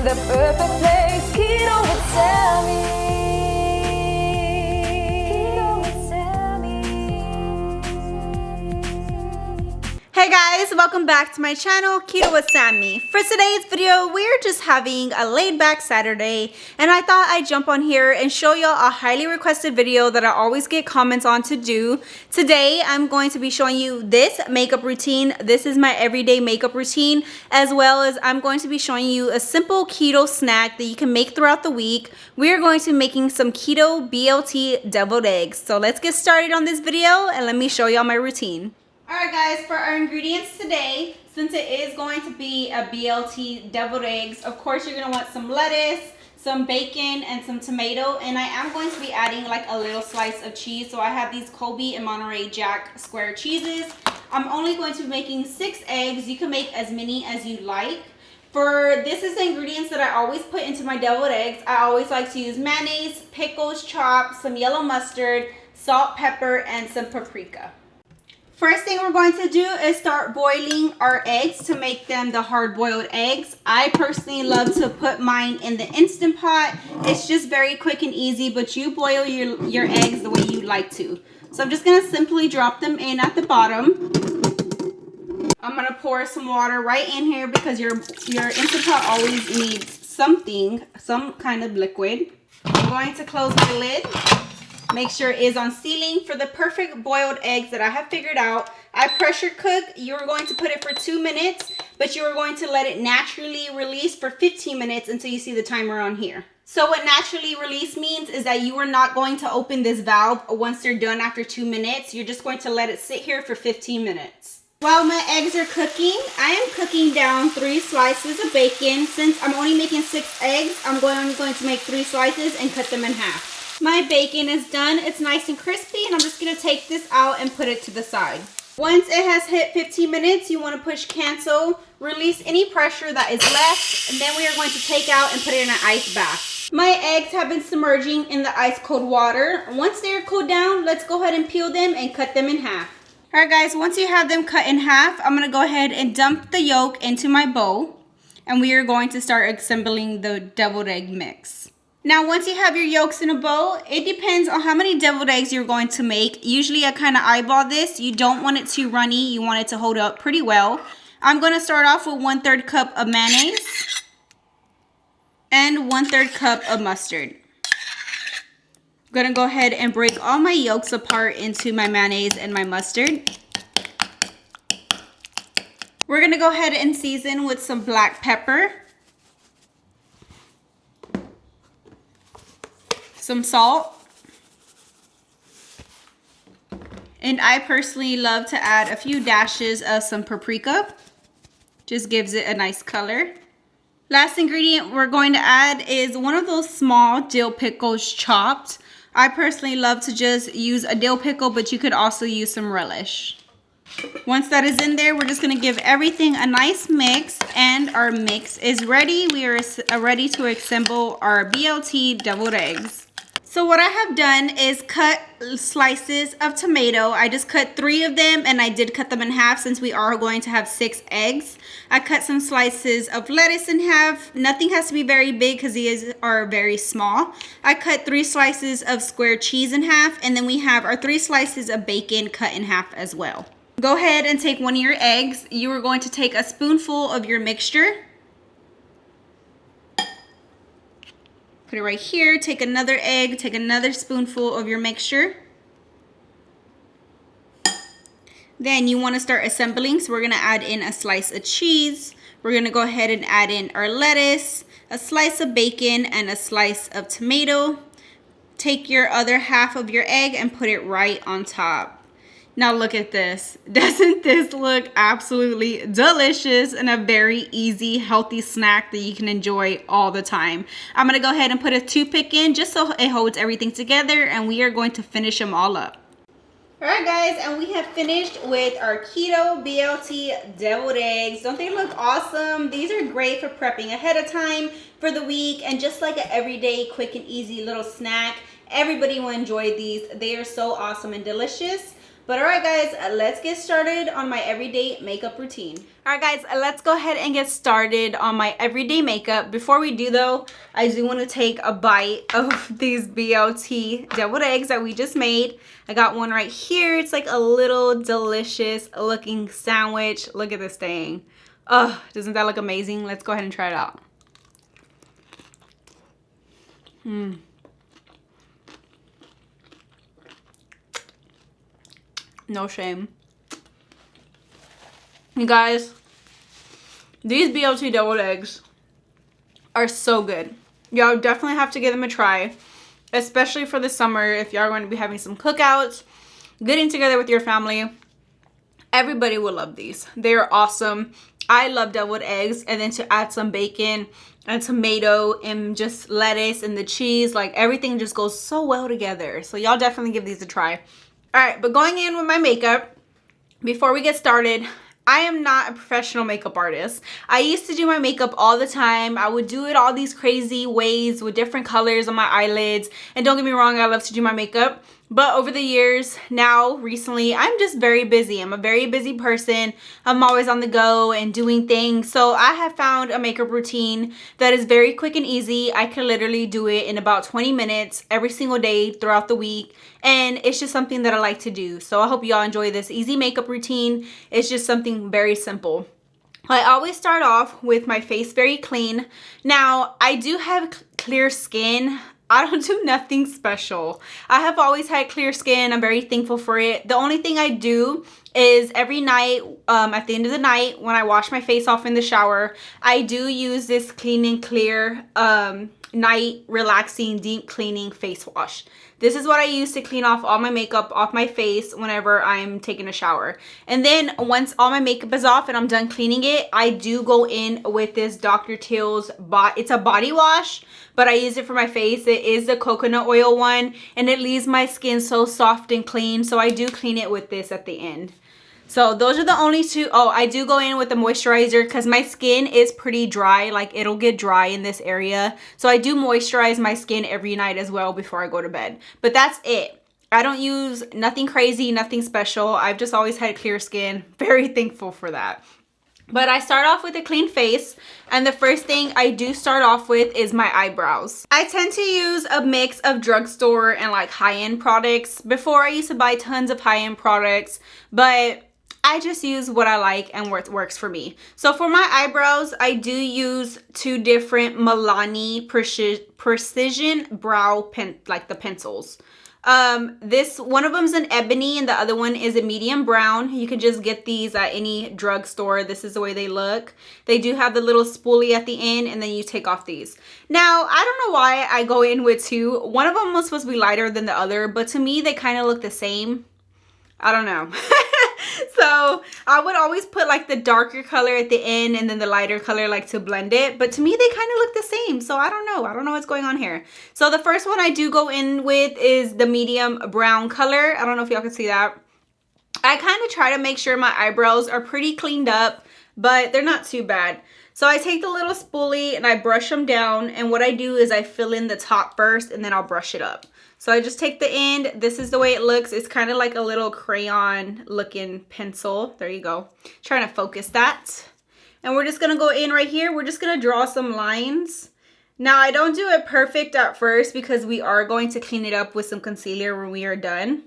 the perfect place. Keto with Sammy. Keto with Sammy. Hey guys, welcome back to my channel, Keto with Sammy. For today's video, we're just having a laid-back Saturday, and I thought I'd jump on here and show y'all a highly requested video that I always get comments on to do. Today, I'm going to be showing you this makeup routine. This is my everyday makeup routine, as well as I'm going to be showing you a simple keto snack that you can make throughout the week. We're going to be making some Keto BLT deviled eggs. So let's get started on this video and let me show y'all my routine. Alright guys, for our ingredients today, since it is going to be a BLT deviled eggs, of course you're going to want some lettuce, some bacon, and some tomato. And I am going to be adding like a little slice of cheese. So I have these Colby and Monterey Jack square cheeses. I'm only going to be making 6 eggs. You can make as many as you like. This is the ingredients that I always put into my deviled eggs. I always like to use mayonnaise, pickles chopped, some yellow mustard, salt, pepper, and some paprika. First thing we're going to do is start boiling our eggs to make them the hard-boiled eggs. I personally love to put mine in the Instant Pot. It's just very quick and easy, but you boil your eggs the way you like to. So I'm just going to simply drop them in at the bottom. I'm going to pour some water right in here because your Instant Pot always needs some kind of liquid. I'm going to close my lid. Make sure it is on sealing. For the perfect boiled eggs that I have figured out, I pressure cook. You're going to put it for 2 minutes, but you are going to let it naturally release for 15 minutes until you see the timer on here. So what naturally release means is that you are not going to open this valve once they're done after 2 minutes. You're just going to let it sit here for 15 minutes. While my eggs are cooking, I am cooking down 3 slices of bacon. Since I'm only making 6 eggs, I'm only going to make 3 slices and cut them in half. My bacon is done. It's nice and crispy, and I'm just going to take this out and put it to the side. Once it has hit 15 minutes, you want to push cancel, release any pressure that is left, and then we are going to take out and put it in an ice bath. My eggs have been submerging in the ice cold water. Once they are cooled down, let's go ahead and peel them and cut them in half. Alright guys, once you have them cut in half, I'm going to go ahead and dump the yolk into my bowl, and we are going to start assembling the deviled egg mix. Now, once you have your yolks in a bowl, it depends on how many deviled eggs you're going to make. Usually, I kind of eyeball this. You don't want it too runny. You want it to hold up pretty well. I'm going to start off with 1/3 cup of mayonnaise and 1/3 cup of mustard. I'm going to go ahead and break all my yolks apart into my mayonnaise and my mustard. We're going to go ahead and season with some black pepper, some salt, and I personally love to add a few dashes of some paprika. Just gives it a nice color. Last ingredient we're going to add is one of those small dill pickles chopped. I personally love to just use a dill pickle, but you could also use some relish. Once that is in there, we're just going to give everything a nice mix, and our mix is ready. We are ready to assemble our BLT deviled eggs. So what I have done is cut slices of tomato. I just cut 3 of them, and I did cut them in half since we are going to have 6 eggs. I cut some slices of lettuce in half. Nothing has to be very big because these are very small. I cut 3 slices of square cheese in half, and then we have our 3 slices of bacon cut in half as well. Go ahead and take one of your eggs. You are going to take a spoonful of your mixture. Put it right here. Take another egg. Take another spoonful of your mixture. Then you want to start assembling. So we're going to add in a slice of cheese. We're going to go ahead and add in our lettuce, a slice of bacon, and a slice of tomato. Take your other half of your egg and put it right on top. Now look at this. Doesn't this look absolutely delicious and a very easy, healthy snack that you can enjoy all the time? I'm going to go ahead and put a toothpick in just so it holds everything together, and we are going to finish them all up. Alright guys, and we have finished with our Keto BLT deviled eggs. Don't they look awesome? These are great for prepping ahead of time for the week, and just like an everyday quick and easy little snack. Everybody will enjoy these. They are so awesome and delicious. But alright guys, let's get started on my everyday makeup routine. Alright guys, let's go ahead and get started on my everyday makeup. Before we do though, I do want to take a bite of these BLT deviled eggs that we just made. I got one right here. It's like a little delicious looking sandwich. Look at this thing. Oh, doesn't that look amazing? Let's go ahead and try it out. No shame. You guys, these BLT deviled eggs are so good. Y'all definitely have to give them a try, especially for the summer if y'all are going to be having some cookouts, getting together with your family. Everybody will love these. They are awesome. I love deviled eggs, and then to add some bacon and tomato and just lettuce and the cheese, like everything just goes so well together. So y'all definitely give these a try. All right, but going in with my makeup, before we get started, I am not a professional makeup artist. I used to do my makeup all the time. I would do it all these crazy ways with different colors on my eyelids. And don't get me wrong, I love to do my makeup. But over the years, now, recently, I'm just very busy. I'm a very busy person. I'm always on the go and doing things. So I have found a makeup routine that is very quick and easy. I can literally do it in about 20 minutes every single day throughout the week. And it's just something that I like to do. So I hope y'all enjoy this easy makeup routine. It's just something very simple. I always start off with my face very clean. Now, I do have clear skin. I don't do nothing special. I have always had clear skin. I'm very thankful for it. The only thing I do is every night, at the end of the night, when I wash my face off in the shower, I do use this Clean and Clear night relaxing deep cleaning face wash. This is what I use to clean off all my makeup off my face whenever I'm taking a shower. And then once all my makeup is off and I'm done cleaning it, I do go in with this Dr. Teal's it's a body wash, but I use it for my face. It is the coconut oil one, and it leaves my skin so soft and clean. So I do clean it with this at the end. So those are the only two. Oh, I do go in with the moisturizer because my skin is pretty dry. Like, it'll get dry in this area. So I do moisturize my skin every night as well before I go to bed. But that's it. I don't use nothing crazy, nothing special. I've just always had clear skin. Very thankful for that. But I start off with a clean face, and the first thing I do start off with is my eyebrows. I tend to use a mix of drugstore and like high-end products. Before, I used to buy tons of high-end products, but I just use what I like and what works for me. So for my eyebrows, I do use two different Milani Precision Brow Pen, like the pencils. This one of them's an ebony and the other one is a medium brown. You can just get these at any drugstore. This is the way they look. They do have the little spoolie at the end, and then you take off these. Now, I don't know why I go in with two. One of them was supposed to be lighter than the other, but to me, they kind of look the same. I don't know. So I would always put like the darker color at the end and then the lighter color like to blend it. But to me, they kind of look the same. So I don't know. I don't know what's going on here. So the first one I do go in with is the medium brown color. I don't know if y'all can see that. I kind of try to make sure my eyebrows are pretty cleaned up, but they're not too bad. So I take the little spoolie and I brush them down. And what I do is I fill in the top first and then I'll brush it up. So I just take the end. This is the way it looks. It's kind of like a little crayon looking pencil. There you go. Trying to focus that. And we're just going to go in right here. We're just going to draw some lines. Now, I don't do it perfect at first because we are going to clean it up with some concealer when we are done.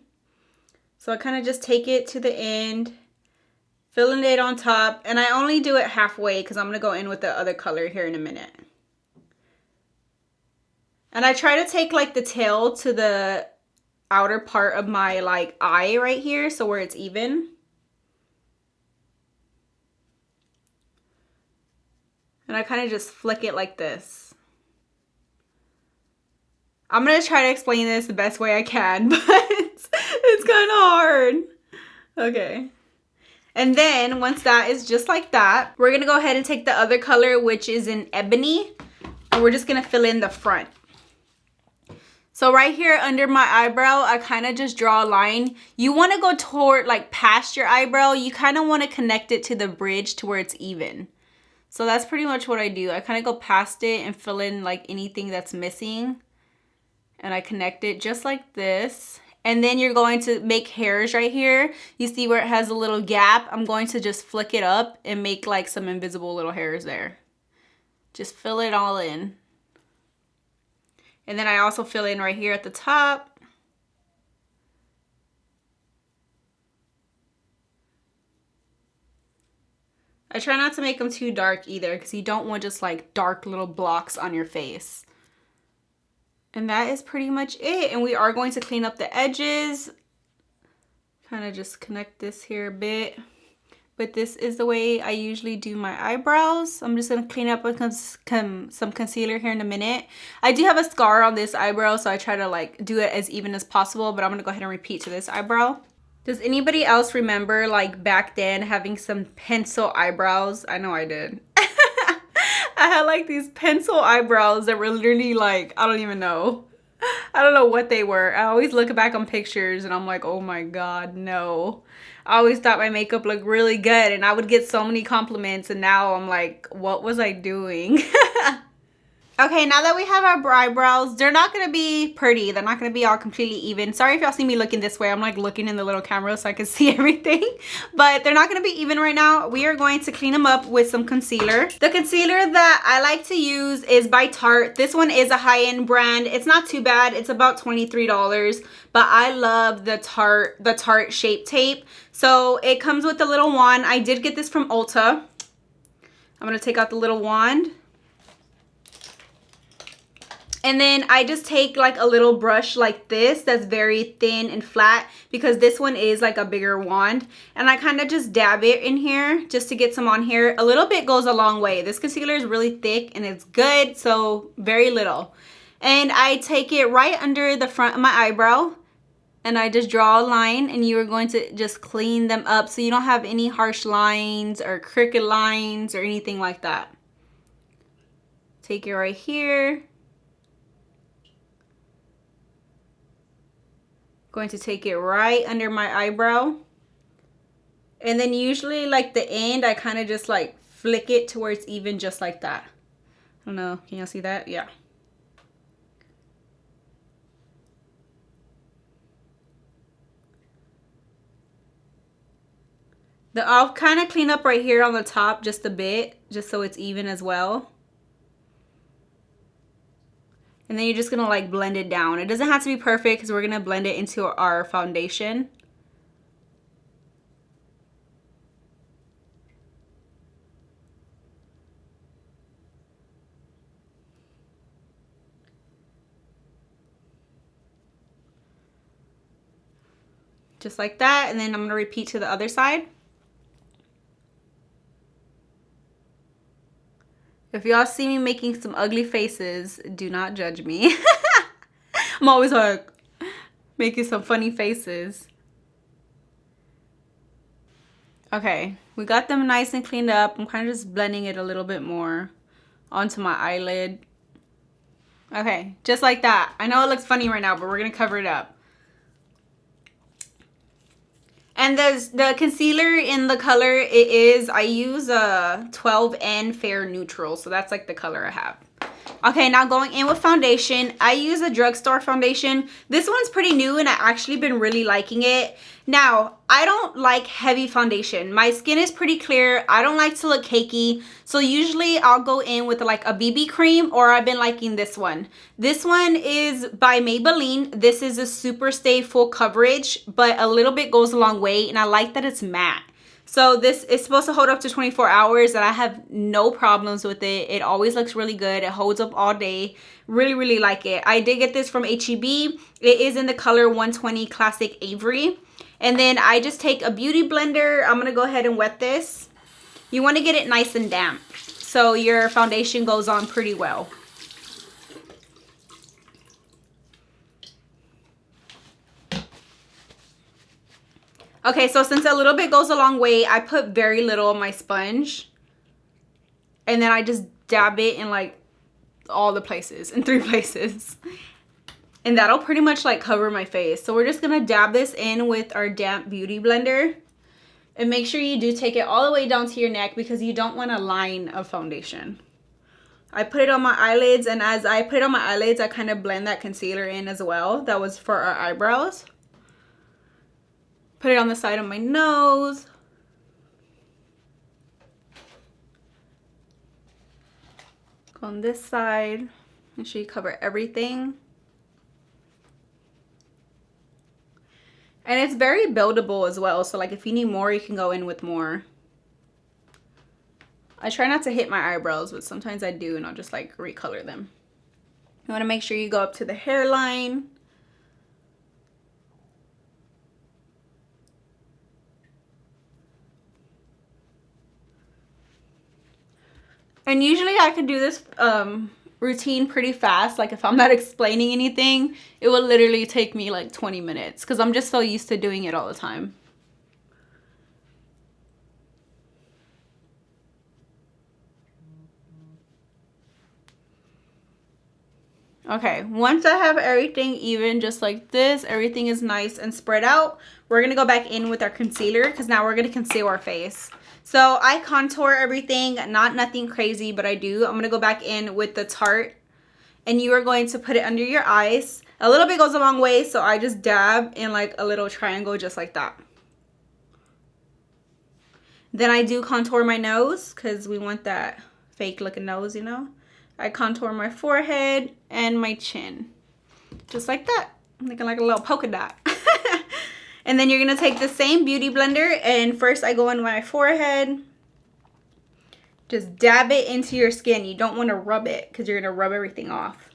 So I kind of just take it to the end, filling it on top. And I only do it halfway because I'm going to go in with the other color here in a minute. And I try to take like the tail to the outer part of my like eye right here, so where it's even. And I kind of just flick it like this. I'm going to try to explain this the best way I can, but it's kind of hard. Okay. And then once that is just like that, we're going to go ahead and take the other color, which is in ebony, and we're just going to fill in the front. So right here under my eyebrow, I kind of just draw a line. You want to go toward like past your eyebrow. You kind of want to connect it to the bridge to where it's even. So that's pretty much what I do. I kind of go past it and fill in like anything that's missing. And I connect it just like this. And then you're going to make hairs right here. You see where it has a little gap? I'm going to just flick it up and make like some invisible little hairs there. Just fill it all in. And then I also fill in right here at the top. I try not to make them too dark either because you don't want just like dark little blocks on your face. And that is pretty much it. And we are going to clean up the edges. Kind of just connect this here a bit. But this is the way I usually do my eyebrows. I'm just going to clean up with some concealer here in a minute. I do have a scar on this eyebrow, so I try to like do it as even as possible. But I'm going to go ahead and repeat to this eyebrow. Does anybody else remember like back then having some pencil eyebrows? I know I did. I had like these pencil eyebrows that were literally like, I don't even know. I don't know what they were. I always look back on pictures and I'm like, oh my God, no. I always thought my makeup looked really good and I would get so many compliments, and now I'm like, what was I doing? Okay, now that we have our eyebrows, they're not going to be pretty. They're not going to be all completely even. Sorry if y'all see me looking this way. I'm like looking in the little camera so I can see everything. But they're not going to be even right now. We are going to clean them up with some concealer. The concealer that I like to use is by Tarte. This one is a high-end brand. It's not too bad. It's about $23. But I love the Tarte Shape Tape. So it comes with a little wand. I did get this from Ulta. I'm going to take out the little wand. And then I just take like a little brush like this that's very thin and flat, because this one is like a bigger wand. And I kind of just dab it in here just to get some on here. A little bit goes a long way. This concealer is really thick and it's good, so very little. And I take it right under the front of my eyebrow. And I just draw a line, and you are going to just clean them up so you don't have any harsh lines or crooked lines or anything like that. Take it right here. Going to take it right under my eyebrow, and then usually like the end I kind of just like flick it to where it's even, just like that. I don't know, can y'all see that? Yeah. I'll kind of clean up right here on the top just a bit, just so it's even as well. And then you're just gonna like blend it down. It doesn't have to be perfect because we're gonna blend it into our foundation. Just like that. And then I'm gonna repeat to the other side. If y'all see me making some ugly faces, do not judge me. I'm always like making some funny faces. Okay, we got them nice and cleaned up. I'm kind of just blending it a little bit more onto my eyelid. Okay, just like that. I know it looks funny right now, but we're gonna cover it up. And the concealer in the color, I use a 12N Fair Neutral. So that's like the color I have. Okay, now going in with foundation, I use a drugstore foundation. This one's pretty new and I actually been really liking it. Now, I don't like heavy foundation. My skin is pretty clear. I don't like to look cakey. So usually I'll go in with like a BB cream, or I've been liking this one. This one is by Maybelline. This is a Super Stay Full Coverage, but a little bit goes a long way, and I like that it's matte. So this is supposed to hold up to 24 hours, and I have no problems with it. It always looks really good. It holds up all day. Really, really like it. I did get this from H-E-B. It is in the color 120 Classic Avery. And then I just take a beauty blender. I'm going to go ahead and wet this. You want to get it nice and damp so your foundation goes on pretty well. Okay, so since a little bit goes a long way, I put very little on my sponge. And then I just dab it in like all the places, in 3 places. And that'll pretty much like cover my face. So we're just gonna dab this in with our damp beauty blender. And make sure you do take it all the way down to your neck, because you don't want a line of foundation. I put it on my eyelids, and as I put it on my eyelids, I kind of blend that concealer in as well. That was for our eyebrows. Put it on the side of my nose. Go on this side. Make sure you cover everything. And it's very buildable as well. So like if you need more, you can go in with more. I try not to hit my eyebrows, but sometimes I do, and I'll just like recolor them. You want to make sure you go up to the hairline. And usually I can do this routine pretty fast. Like if I'm not explaining anything, it will literally take me like 20 minutes because I'm just so used to doing it all the time. Okay, once I have everything even just like this, everything is nice and spread out, we're going to go back in with our concealer because now we're going to conceal our face. So I contour everything, not nothing crazy, but I do. I'm going to go back in with the Tarte, and you are going to put it under your eyes. A little bit goes a long way, so I just dab in like a little triangle just like that. Then I do contour my nose because we want that fake looking nose, you know. I contour my forehead and my chin. Just like that. Looking like a little polka dot. And then you're going to take the same beauty blender, and first I go on my forehead. Just dab it into your skin. You don't want to rub it because you're going to rub everything off.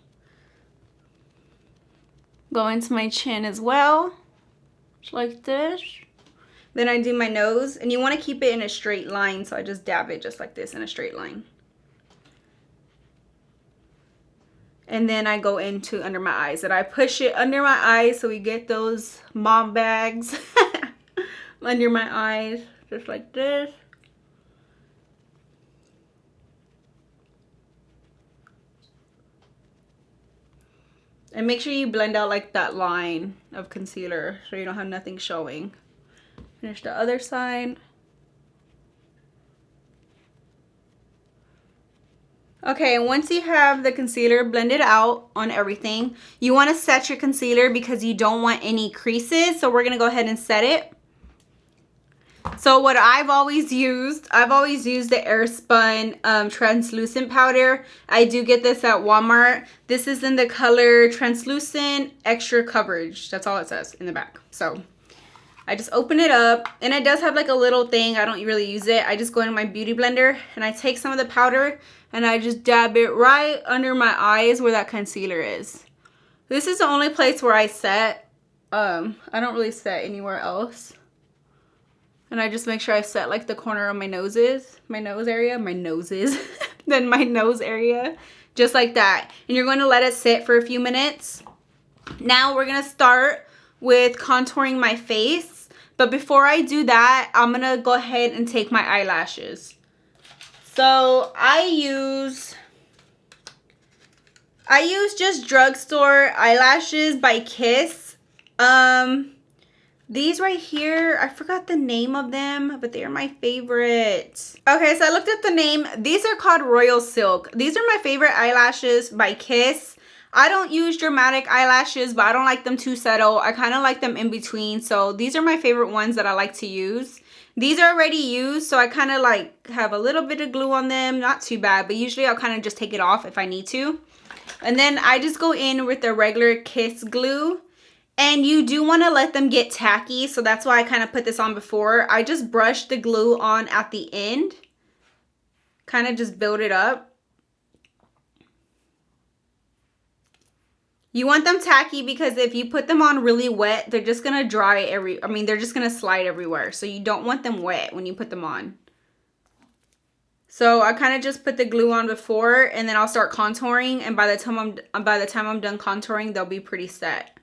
Go into my chin as well. Just like this. Then I do my nose, and you want to keep it in a straight line, so I just dab it just like this in a straight line. And then I go into under my eyes, and I push it under my eyes so we get those mom bags under my eyes, just like this. And make sure you blend out like that line of concealer so you don't have nothing showing. Finish the other side. Okay, once you have the concealer blended out on everything, you want to set your concealer because you don't want any creases. So we're going to go ahead and set it. So what I've always used the Airspun translucent powder. I do get this at Walmart. This is in the color translucent extra coverage. That's all it says in the back. So I just open it up, and it does have like a little thing. I don't really use it. I just go into my beauty blender, and I take some of the powder, and I just dab it right under my eyes where that concealer is. This is the only place where I set. I don't really set anywhere else. And I just make sure I set like the corner of my nose area, then my nose area, just like that. And you're going to let it sit for a few minutes. Now we're going to start with contouring my face. But before I do that, I'm going to go ahead and take my eyelashes. So I use just drugstore eyelashes by Kiss. These right here, I forgot the name of them, but they're my favorite. Okay, so I looked at the name. These are called Royal Silk. These are my favorite eyelashes by Kiss. I don't use dramatic eyelashes, but I don't like them too subtle. I kind of like them in between. So these are my favorite ones that I like to use. These are already used, so I kind of like have a little bit of glue on them. Not too bad, but usually I'll kind of just take it off if I need to. And then I just go in with the regular Kiss glue. And you do want to let them get tacky, so that's why I kind of put this on before. I just brush the glue on at the end. Kind of just build it up. You want them tacky because if you put them on really wet, they're just going to dry they're just going to slide everywhere. So you don't want them wet when you put them on. So I kind of just put the glue on before, and then I'll start contouring, and by the time I'm done contouring, they'll be pretty set.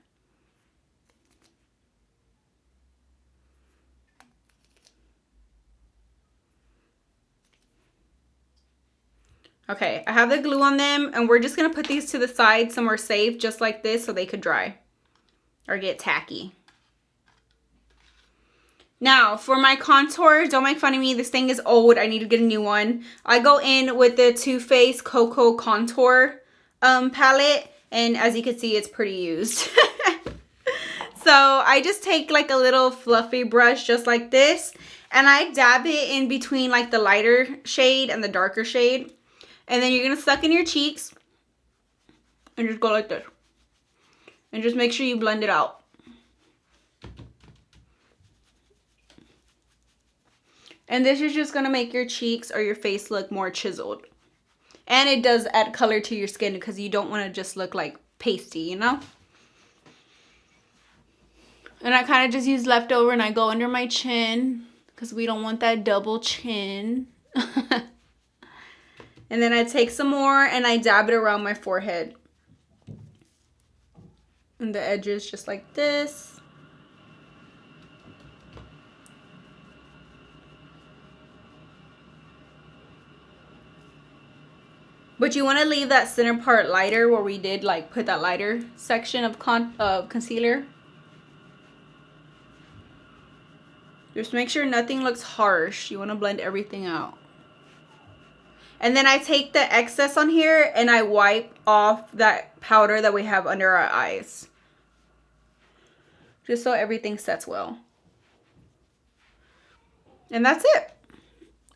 Okay, I have the glue on them, and we're just going to put these to the side somewhere safe, just like this, so they could dry or get tacky. Now, for my contour, don't make fun of me. This thing is old. I need to get a new one. I go in with the Too Faced Cocoa Contour palette, and as you can see, it's pretty used. So I just take like a little fluffy brush just like this, and I dab it in between like the lighter shade and the darker shade. And then you're gonna suck in your cheeks and just go like this. And just make sure you blend it out. And this is just gonna make your cheeks or your face look more chiseled. And it does add color to your skin because you don't want to just look like pasty, you know? And I kind of just use leftover and I go under my chin because we don't want that double chin. And then I take some more and I dab it around my forehead. And the edges just like this. But you want to leave that center part lighter where we did like put that lighter section of concealer. Just make sure nothing looks harsh. You want to blend everything out. And then I take the excess on here and I wipe off that powder that we have under our eyes. Just so everything sets well. And that's it.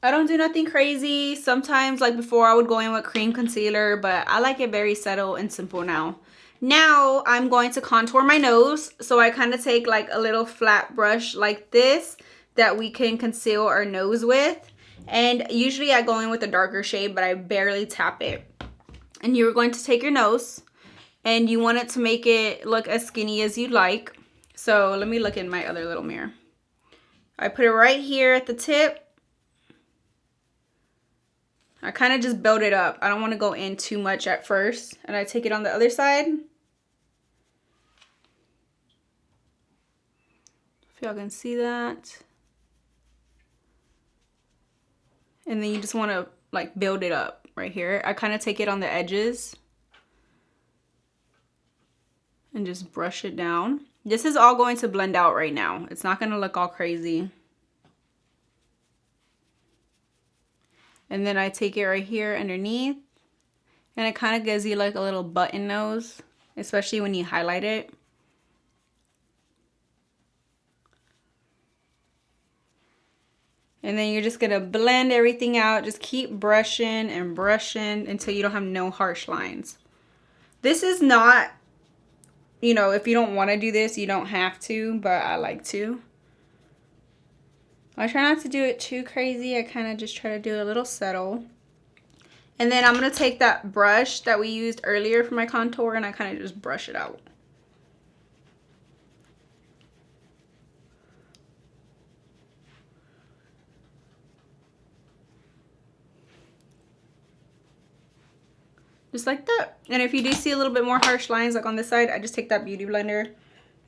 I don't do nothing crazy. Sometimes, like before, I would go in with cream concealer, but I like it very subtle and simple now. Now, I'm going to contour my nose. So I kind of take like a little flat brush like this that we can conceal our nose with. And usually I go in with a darker shade, but I barely tap it. And you're going to take your nose and you want it to make it look as skinny as you'd like. So let me look in my other little mirror. I put it right here at the tip. I kind of just build it up. I don't want to go in too much at first. And I take it on the other side. If y'all can see that. And then you just want to like build it up right here. I kind of take it on the edges. And just brush it down. This is all going to blend out right now. It's not going to look all crazy. And then I take it right here underneath. And it kind of gives you like a little button nose, especially when you highlight it. And then you're just going to blend everything out. Just keep brushing and brushing until you don't have no harsh lines. This is not, you know, if you don't want to do this, you don't have to, but I like to. I try not to do it too crazy. I kind of just try to do a little subtle. And then I'm going to take that brush that we used earlier for my contour and I kind of just brush it out. Just like that. And if you do see a little bit more harsh lines like on this side, I just take that beauty blender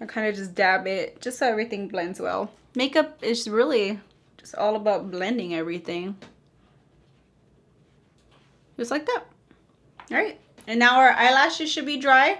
and kind of just dab it just so everything blends well. Makeup is really just all about blending everything. Just like that. All right. And now our eyelashes should be dry.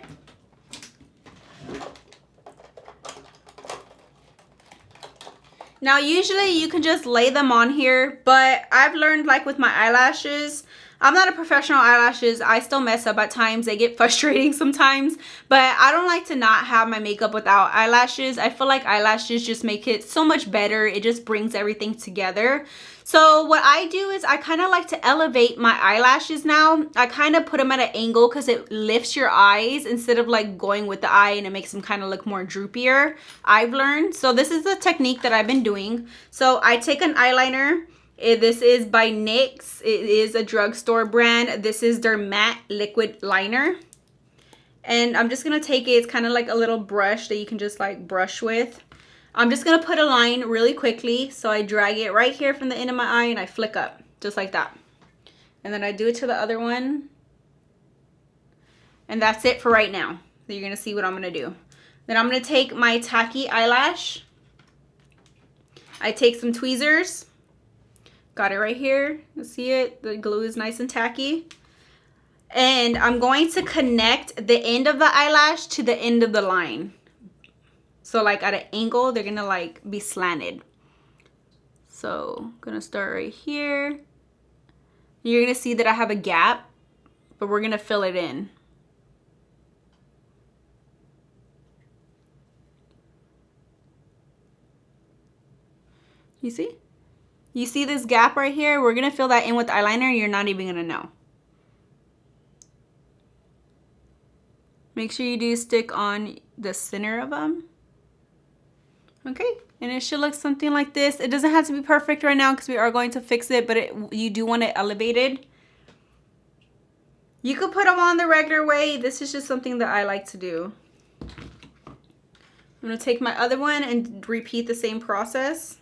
Now usually you can just lay them on here, but I've learned like with my eyelashes, I'm not a professional eyelashes. I still mess up at times. They get frustrating sometimes, but I don't like to not have my makeup without eyelashes. I feel like eyelashes just make it so much better. It just brings everything together. So what I do is I kind of like to elevate my eyelashes now. I kind of put them at an angle because it lifts your eyes instead of like going with the eye and it makes them kind of look more droopier. I've learned. So this is the technique that I've been doing. So I take an eyeliner. This is by NYX. It is a drugstore brand. This is their matte liquid liner. And I'm just going to take it. It's kind of like a little brush that you can just like brush with. I'm just going to put a line really quickly. So I drag it right here from the end of my eye and I flick up just like that. And then I do it to the other one. And that's it for right now. So you're going to see what I'm going to do. Then I'm going to take my tacky eyelash. I take some tweezers. Got it right here. You see it? The glue is nice and tacky. And I'm going to connect the end of the eyelash to the end of the line. So like at an angle, they're gonna like be slanted. So I'm gonna start right here. You're gonna see that I have a gap, but we're gonna fill it in. You see? You see this gap right here? We're going to fill that in with eyeliner. You're not even going to know. Make sure you do stick on the center of them. Okay, and it should look something like this. It doesn't have to be perfect right now because we are going to fix it, but you do want it elevated. You could put them on the regular way. This is just something that I like to do. I'm going to take my other one and repeat the same process.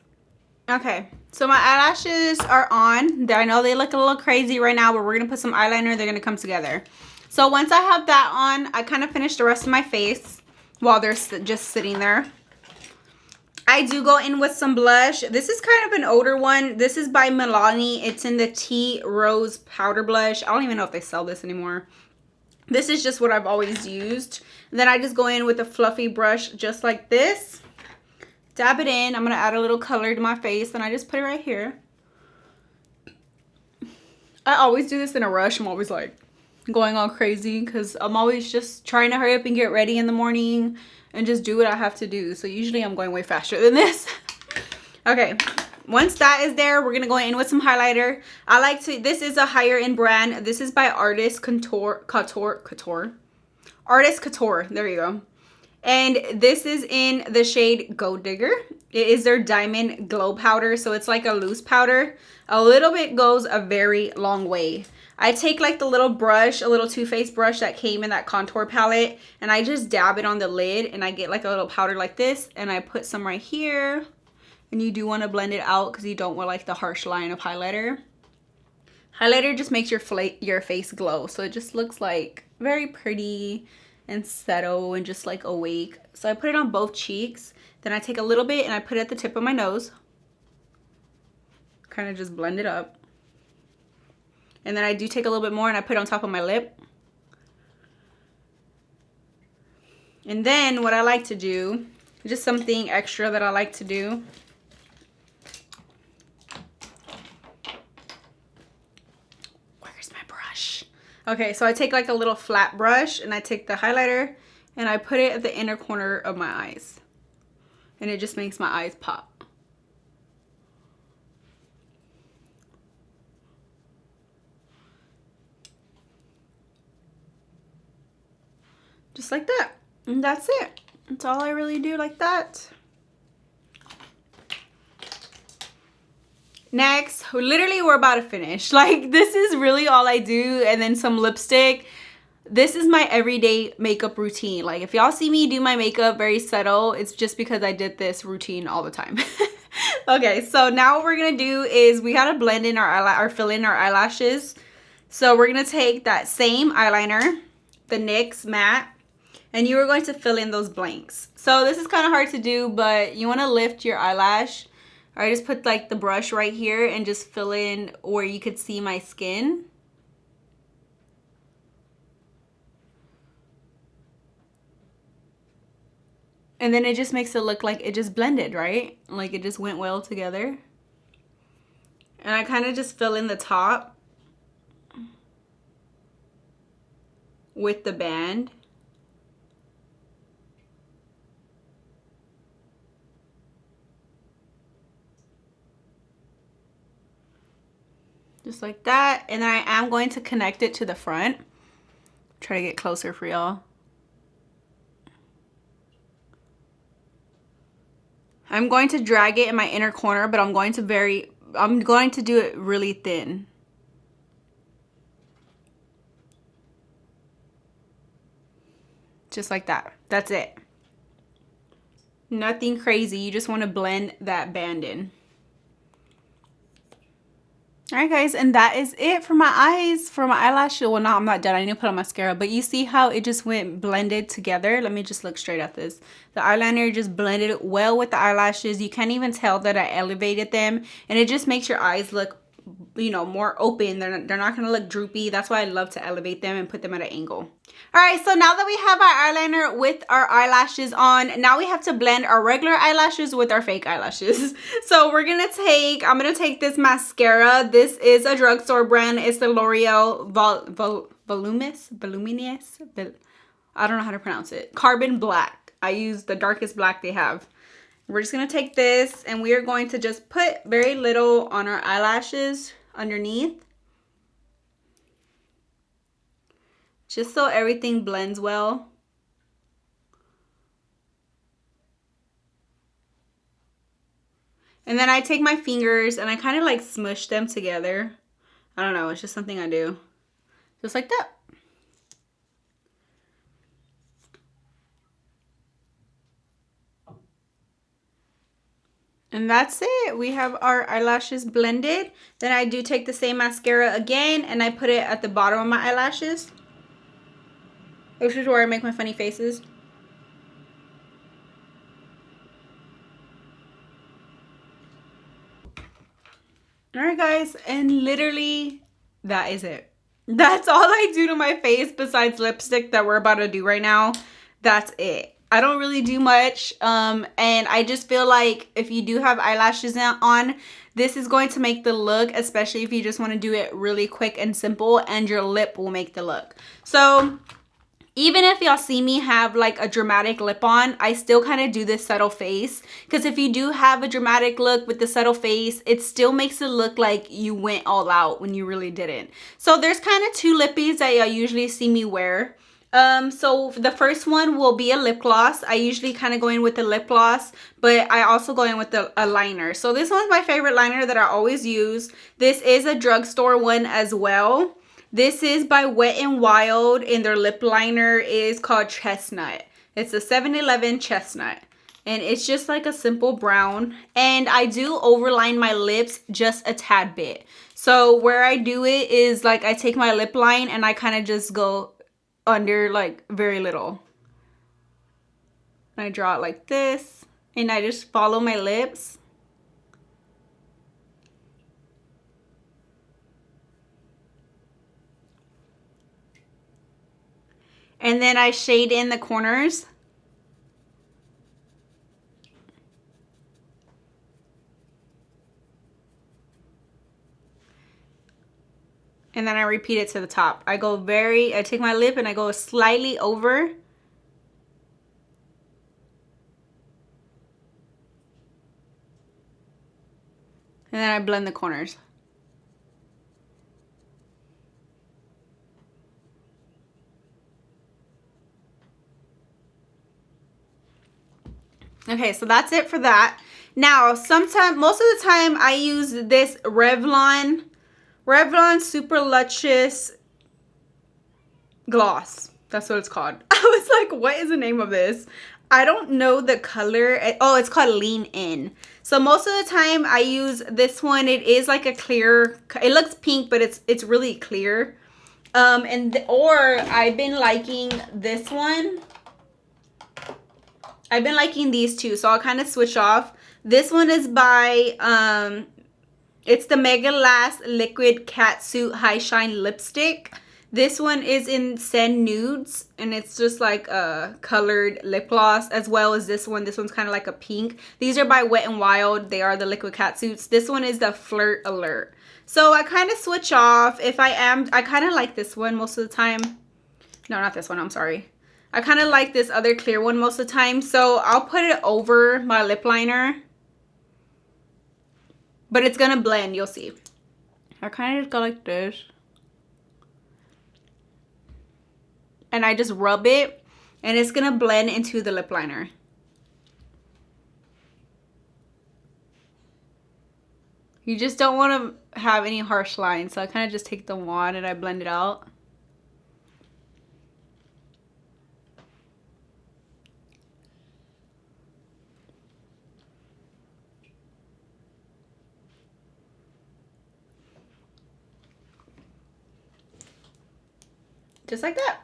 Okay, so my eyelashes are on. I know they look a little crazy right now, but we're going to put some eyeliner. They're going to come together. So once I have that on, I kind of finish the rest of my face while they're just sitting there. I do go in with some blush. This is kind of an older one. This is by Milani. It's in the Tea Rose Powder Blush. I don't even know if they sell this anymore. This is just what I've always used. And then I just go in with a fluffy brush just like this. Dab it in. I'm going to add a little color to my face. And I just put it right here. I always do this in a rush. I'm always like going all crazy because I'm always just trying to hurry up and get ready in the morning and just do what I have to do. So usually I'm going way faster than this. Okay, once that is there, we're gonna go in with some highlighter. I like to, this is a higher end brand. This is by Artist Couture. Artist Couture, there you go. And this is in the shade Gold Digger. It is their Diamond Glow Powder. So it's like a loose powder. A little bit goes a very long way. I take like the little brush, a little Too Faced brush that came in that contour palette, and I just dab it on the lid, and I get like a little powder like this, and I put some right here. And you do want to blend it out because you don't want like the harsh line of highlighter. Highlighter just makes your face glow, so it just looks like very pretty and subtle and just like awake. So I put it on both cheeks. Then I take a little bit and I put it at the tip of my nose. Kind of just blend it up. And then I do take a little bit more and I put it on top of my lip. And then what I like to do, just something extra that I like to do. Where's my brush? Okay, so I take like a little flat brush and I take the highlighter and I put it at the inner corner of my eyes. And it just makes my eyes pop. Just like that. And that's it. That's all I really do, like that. Next, literally we're about to finish. Like, this is really all I do. And then some lipstick. This is my everyday makeup routine. Like, if y'all see me do my makeup very subtle, it's just because I did this routine all the time. Okay, so now what we're gonna do is we gotta blend in our fill in our eyelashes. So we're gonna take that same eyeliner, the NYX matte, and you are going to fill in those blanks. So this is kind of hard to do, but you want to lift your eyelash. Or I just put like the brush right here and just fill in where you could see my skin. And then it just makes it look like it just blended, right? Like it just went well together. And I kind of just fill in the top with the band. Just like that. And then I am going to connect it to the front. Try to get closer for y'all. I'm going to drag it in my inner corner, but I'm going to do it really thin. Just like that. That's it. Nothing crazy. You just want to blend that band in. Alright guys, and that is it for my eyes, for my eyelashes. Well, no, I'm not done. I need to put on mascara. But you see how it just went blended together? Let me just look straight at this. The eyeliner just blended well with the eyelashes. You can't even tell that I elevated them. And it just makes your eyes look, you know, more open. They're not going to look droopy. That's why I love to elevate them and put them at an angle. Alright, so now that we have our eyeliner with our eyelashes on, now we have to blend our regular eyelashes with our fake eyelashes. So I'm going to take this mascara. This is a drugstore brand. It's the L'Oreal Voluminous, I don't know how to pronounce it. Carbon Black. I use the darkest black they have. We're just going to take this and we are going to just put very little on our eyelashes underneath. Just so everything blends well. And then I take my fingers and I kind of like smush them together. I don't know, it's just something I do. Just like that. And that's it. We have our eyelashes blended. Then I do take the same mascara again and I put it at the bottom of my eyelashes. Which is where I make my funny faces. Alright guys, and literally that is it. That's all I do to my face besides lipstick that we're about to do right now. That's it. I don't really do much, and I just feel like if you do have eyelashes on, this is going to make the look, especially if you just want to do it really quick and simple, and your lip will make the look. So even if y'all see me have like a dramatic lip on, I still kind of do this subtle face, because if you do have a dramatic look with the subtle face, it still makes it look like you went all out when you really didn't. So there's kind of two lippies that y'all usually see me wear. So the first one will be a lip gloss. I usually kind of go in with the lip gloss, but I also go in with a liner. So this one's my favorite liner that I always use. This is a drugstore one as well. This is by Wet n Wild, and their lip liner is called Chestnut. It's a 7-Eleven Chestnut, and it's just like a simple brown. And I do overline my lips just a tad bit. So where I do it is like I take my lip line and I kind of just go under like very little. I draw it like this and I just follow my lips. And then I shade in the corners. And then I repeat it to the top. I take my lip and I go slightly over. And then I blend the corners. Okay, so that's it for that. Now, most of the time I use this Revlon Super Luscious Gloss. That's what it's called. I was like, what is the name of this? I don't know the color. Oh, it's called Lean In. So most of the time I use this one. It is like a clear, it looks pink, but it's really clear. Or I've been liking this one. I've been liking these two, so I'll kind of switch off. This one is by, it's the Mega Last Liquid Catsuit High Shine Lipstick. This one is in Sand Nudes, and it's just like a colored lip gloss, as well as this one. This one's kind of like a pink. These are by Wet n Wild. They are the liquid catsuits. This one is the Flirt Alert. So I kind of switch off. I kind of like this one most of the time. No, not this one. I'm sorry. I kind of like this other clear one most of the time. So I'll put it over my lip liner. But it's going to blend. You'll see. I kind of just go like this. And I just rub it. And it's going to blend into the lip liner. You just don't want to have any harsh lines. So I kind of just take the wand and I blend it out. Just like that.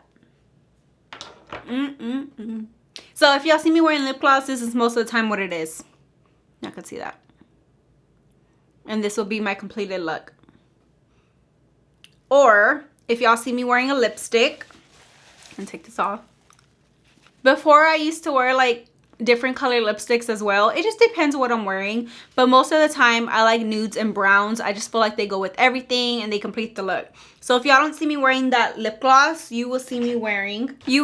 So if y'all see me wearing lip gloss, this is most of the time what it is. Y'all can see that. And this will be my completed look. Or if y'all see me wearing a lipstick, and take this off. Before I used to wear like different color lipsticks as well. It just depends what I'm wearing, but most of the time I like nudes and browns. I just feel like they go with everything and they complete the look. So if y'all don't see me wearing that lip gloss, you will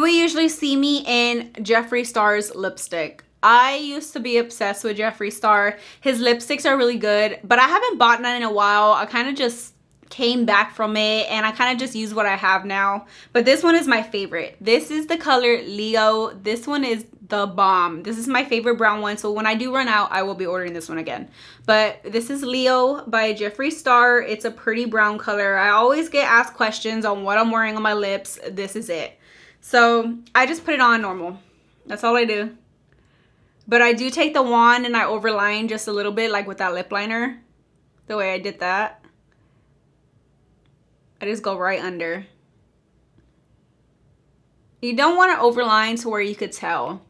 usually see me in Jeffree Star's lipstick. I used to be obsessed with Jeffree Star. His lipsticks are really good, but I haven't bought none in a while. I kind of just came back from it and I kind of just use what I have now. But this one is my favorite. This is the color Leo. This one is the bomb. This is my favorite brown one. So when I do run out, I will be ordering this one again. But this is Leo by Jeffree Star. It's a pretty brown color. I always get asked questions on what I'm wearing on my lips. This is it. So I just put it on normal. That's all I do. But I do take the wand and I overline just a little bit, like with that lip liner. The way I did that. I just go right under. You don't want to overline to where you could tell.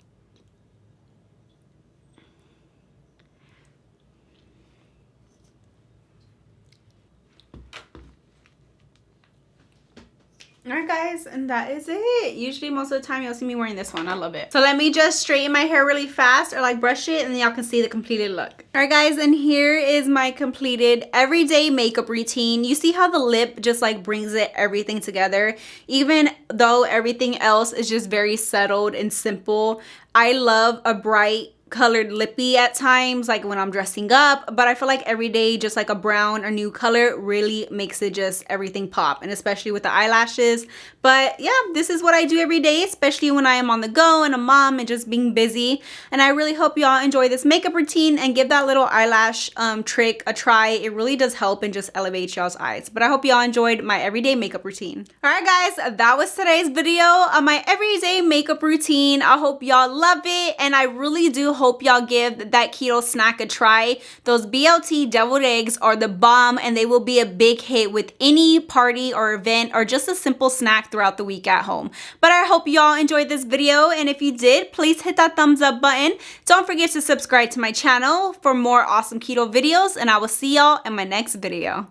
Alright guys, and that is it. Usually most of the time you'll see me wearing this one. I love it. So let me just straighten my hair really fast or like brush it and then y'all can see the completed look. Alright guys, and here is my completed everyday makeup routine. You see how the lip just like brings everything together? Even though everything else is just very settled and simple. I love a bright colored lippy at times, like when I'm dressing up, but I feel like every day just like a brown or new color really makes it just everything pop, and especially with the eyelashes. But yeah, this is what I do every day, especially when I am on the go and a mom and just being busy. And I really hope y'all enjoy this makeup routine and give that little eyelash trick a try. It really does help and just elevate y'all's eyes. But I hope y'all enjoyed my everyday makeup routine. All right guys, that was today's video on my everyday makeup routine. I hope y'all love it, and I really do hope y'all give that keto snack a try. Those BLT deviled eggs are the bomb, and they will be a big hit with any party or event or just a simple snack throughout the week at home. But I hope y'all enjoyed this video, and if you did, please hit that thumbs up button. Don't forget to subscribe to my channel for more awesome keto videos, and I will see y'all in my next video.